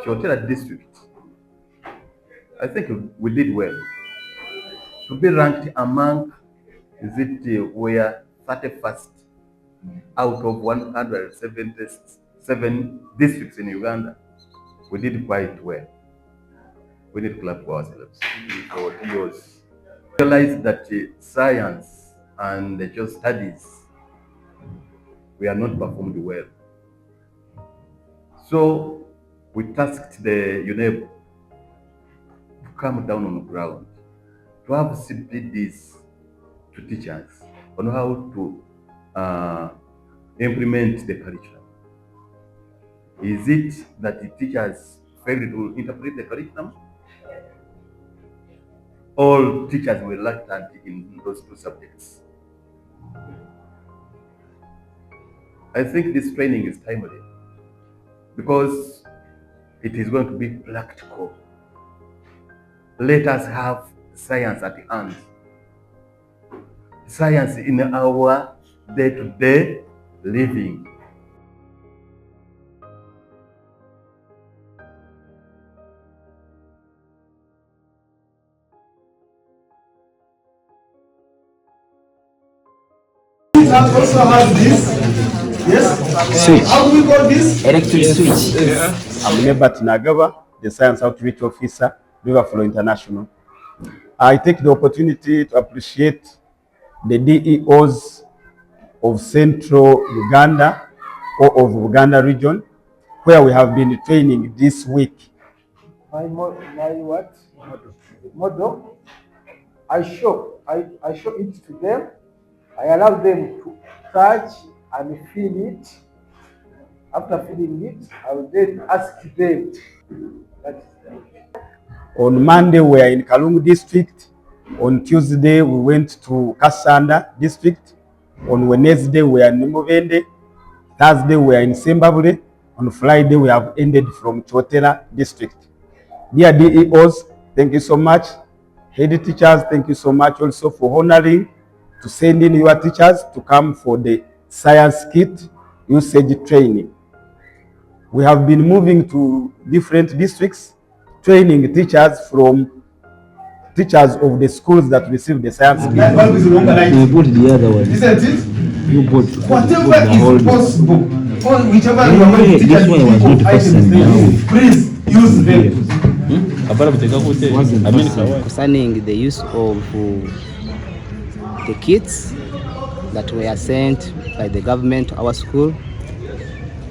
Kyotera district, I think we did well. To be ranked among, we are 31st out of 177 districts in Uganda. We did quite well. We need to clap for ourselves for yours. Realize that science and the just studies, we are not performed well. So we tasked the UNEP to come down on the ground, to have CPDs to teachers on how to implement the curriculum. Is it that the teachers failed to interpret the curriculum? All teachers were reluctant in those two subjects. I think this training is timely because it is going to be practical. Let us have science at hand. Science in our day-to-day living. Also has this, yes, switch. How do we call this? Electric switch. Yeah. I'm Nebert Nagaba, the Science Outreach Officer, Riverflow International. I take the opportunity to appreciate the DEOs of Central Uganda or of Uganda region, where we have been training this week. My what? Model. I show it to them. I allow them to touch and feel it. After feeling it, I will then ask them. On Monday, we are in Kalungu district. On Tuesday, we went to Kasanda district. On Wednesday, we are in Nimuvende. Thursday, we are in Sembabule. On Friday, we have ended from Kyotera district. Dear DEOs, thank you so much. Head teachers, thank you so much also for honoring to send in your teachers to come for the science kit usage training. We have been moving to different districts, training teachers from teachers of the schools that receive the science kit. That bulb is longer like You put the other one. Isn't it? You put Whatever the whole. is possible, or whichever you are Anyway, going to teach this one was not items, person please use them. Concerning the use of the kits that were sent by the government to our school,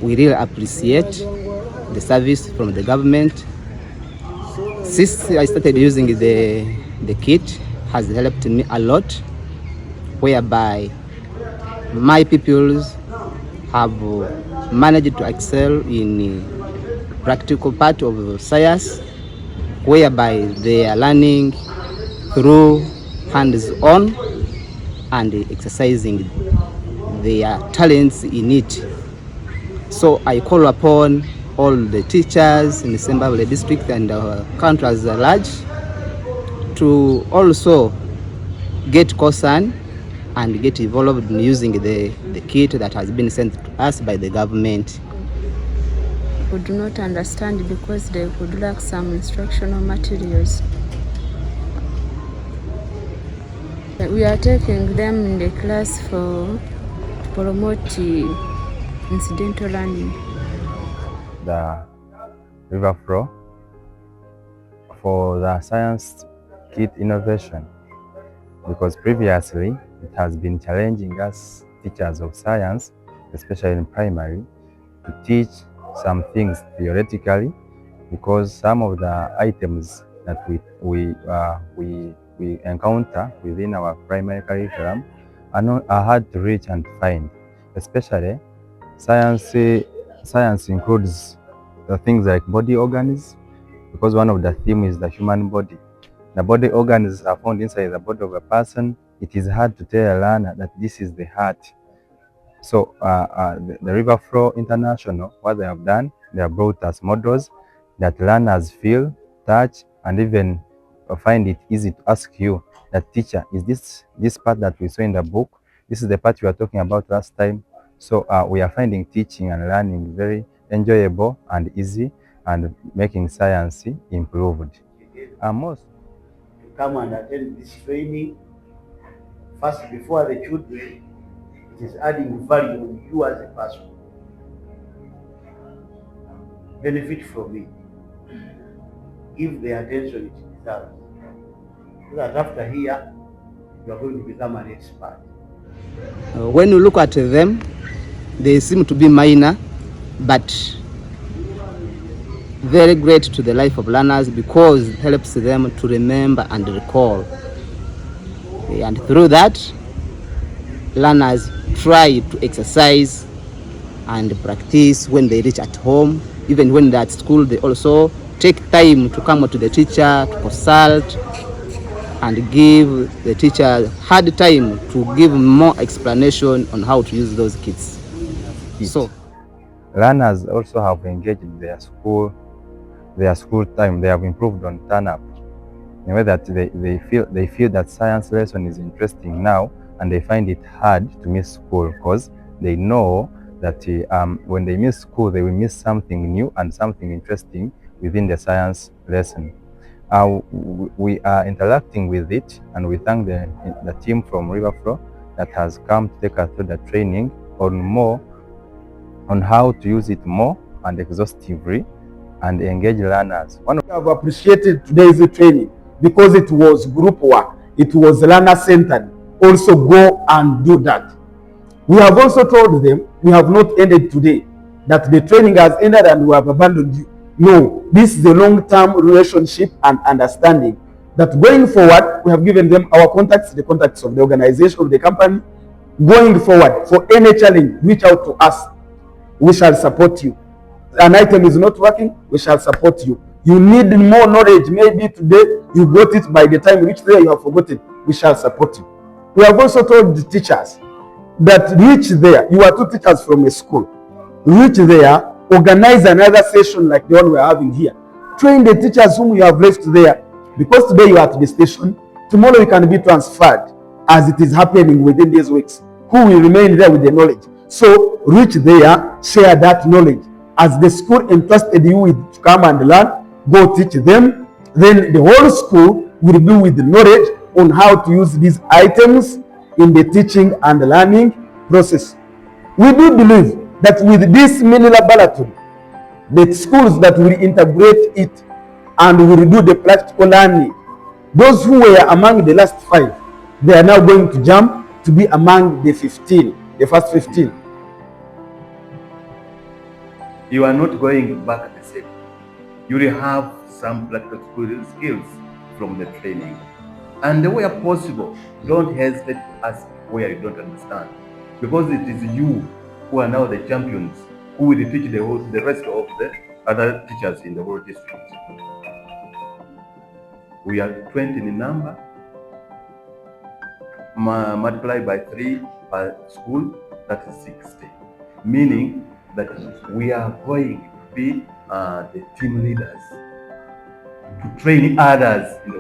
we really appreciate the service from the government. Since I started using the kit, has helped me a lot, whereby my pupils have managed to excel in practical part of science, whereby they are learning through hands-on and exercising their talents in it. So I call upon all the teachers in the Sembabule district and country as large to also get concerned and get involved in using the kit that has been sent to us by the government. We do not understand because they would lack some instructional materials. We are taking them in the class to promote incidental learning. The Riverflow for the science kit innovation, because previously it has been challenging us teachers of science, especially in primary, to teach some things theoretically, because some of the items that we encounter within our primary curriculum are hard to reach and find. Especially science includes the things like body organs, because one of the themes is the human body. The body organs are found inside the body of a person. It is hard to tell a learner that this is the heart. So the Riverflow International, what they have done, they have brought us models that learners feel, touch, and even find it easy to ask you, that teacher, is this part that we saw in the book, this is the part we were talking about last time. So we are finding teaching and learning very, enjoyable and easy and making science improved. Most to come and attend this training, first before the children, it is adding value on you as a person. Benefit from it. Give the attention it deserves. So that after here, you are going to become an expert. When you look at them, they seem to be minor, but very great to the life of learners because it helps them to remember and recall. And through that, learners try to exercise and practice when they reach at home. Even when they're at school, they also take time to come to the teacher, to consult, and give the teacher hard time to give more explanation on how to use those kits. So learners also have engaged in their school time. They have improved on turn-up in a way that they feel that science lesson is interesting now, and they find it hard to miss school because they know that when they miss school, they will miss something new and something interesting within the science lesson. We are interacting with it, and we thank the team from Riverflow that has come to take us through the training on how to use it more and exhaustively and engage learners. We have appreciated today's training because it was group work, it was learner-centered. Also go and do that. We have also told them we have not ended today, that the training has ended and we have abandoned you. No, this is a long-term relationship and understanding that going forward, we have given them our contacts, the contacts of the organization, of the company. Going forward, for any challenge, reach out to us. We shall support you. An item is not working, we shall support you. You need more knowledge. Maybe today you got it, by the time you reach there, you have forgotten. We shall support you. We have also told the teachers that reach there. You are two teachers from a school. Reach there, organize another session like the one we are having here. Train the teachers whom you have left there. Because today you are at the station, tomorrow you can be transferred as it is happening within these weeks. Who will remain there with the knowledge? So reach there, share that knowledge. As the school entrusted you with to come and learn, go teach them. Then the whole school will be with the knowledge on how to use these items in the teaching and learning process. We do believe that with this mini laboratory, the schools that will integrate it and will do the practical learning, those who were among the last 5, they are now going to jump to be among the 15, the first 15. You are not going back the same. You will have some practical skills from the training. And where possible, don't hesitate to ask where you don't understand. Because it is you who are now the champions who will teach the rest of the other teachers in the whole district. We are 20 in number, multiplied by 3 per school, that is 60. Meaning that we are going to be the team leaders to train others in the